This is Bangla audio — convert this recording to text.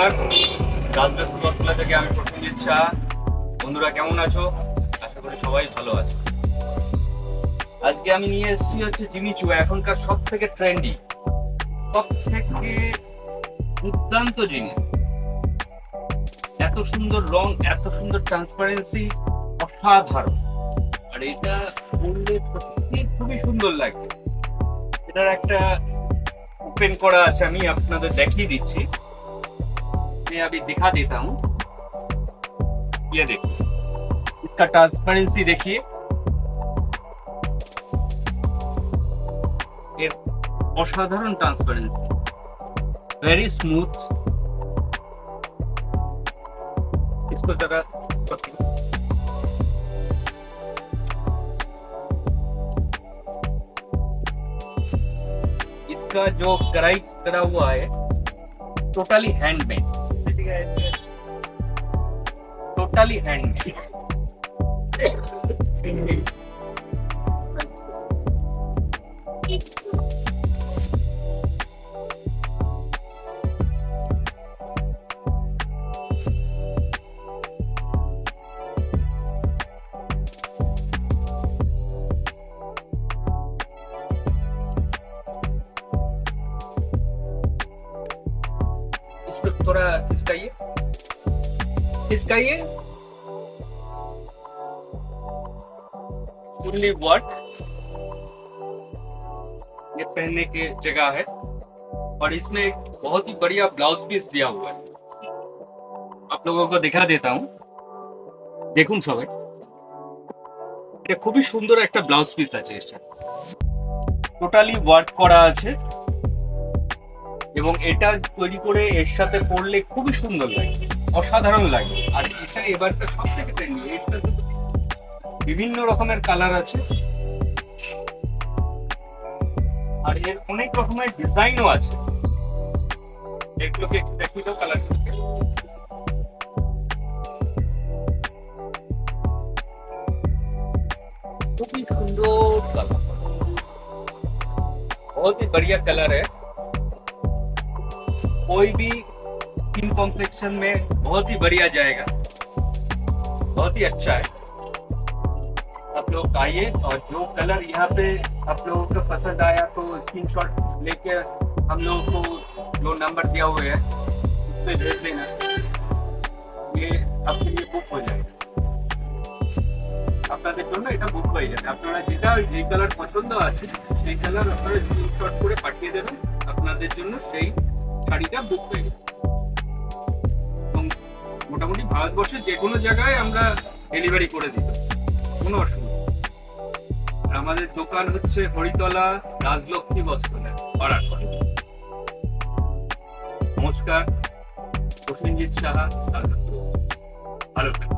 নমস্কার, রাজবাড়ী বটতলা থেকে আমি প্রসেনজিৎ শাহ। বন্ধুরা কেমন আছো? আশা করি সবাই ভালো আছে। আজকে আমি নিয়ে এসেছি হচ্ছে জিমি চু, এখনকার সব থেকে ট্রেন্ডি, সব থেকে দুর্দান্ত জিনিস। এত সুন্দর রং, এত সুন্দর ট্রান্সপারেন্সি, অসাধারণ। আর এটা পরলে সত্যি খুবই সুন্দর লাগবে। এটার একটা ওপেন করা আছে, আমি আপনাদের দেখিয়ে দিচ্ছি। मैं अभी दिखा देता हूँ। ये देखिए, इसका ट्रांसपेरेंसी देखिए, এর অসাধারণ ট্রান্সপারেন্সি, वेरी स्मूथ। इसको जरा इसका जो कढ़ाई करा हुआ है टोटली हैंडमेड, टोटली हैंडमेड। इसको थोड़ा खिसकाइए, खिसकाइए। फुल्ली वर्क, ये पहनने की जगह है। और इसमें एक बहुत ही बढ़िया ब्लाउज पीस दिया हुआ है, आप लोगों को दिखा देता हूँ। দেখুন সবাই, এটা খুবই সুন্দর একটা ব্লাউজ পিস আছে। এর সাথে টোটালি ওয়ার্ক করা আছে এবং এটা তৈরি করে এর সাথে পরলে খুবই সুন্দর লাগে, অসাধারণ লাগে। আর এটা এবারটা সব থেকে ট্রেন্ডি, এটা বিভিন্ন রকমের কালার আছে আর এর অনেক রকমের ডিজাইনও আছে। এগুলোকে একটু দেখিয়ে দাও কালারগুলোকে। খুবই সুন্দর কালার, बहुत ही बढ़िया कलर है। कोई भी स्किन कॉम्प्लेक्शन में बहुत ही बढ़िया जाएगा, बहुत ही अच्छा है। आप लोग आइए और जो कलर यहाँ पे आप लोगों को पसंद आया तो स्क्रीनशॉट लेके हम लोगों को जो नंबर दिया हुआ है उस पर भेज देना, ये आपके लिए बुक हो जाएगा। আপনাদের জন্য এটা বুক হয়ে যাবে। আপনারা যেটা যে কালার পছন্দ আছে সেই কালার আপনারা স্ক্রিনশট করে পাঠিয়ে দেবেন, আপনাদের জন্য সেই শাড়িটা বুক হয়ে যাবে। এবং মোটামুটি ভারতবর্ষের যে কোনো জায়গায় আমরা ডেলিভারি করে দিই, কোনো অসুবিধা। আর আমাদের দোকান হচ্ছে হরিতলা রাজলক্ষ্মী বস্ত্রালয়, পাড়ার পাড়ে। নমস্কার, প্রসেনজিৎ সাহা, ভালো থাকবেন।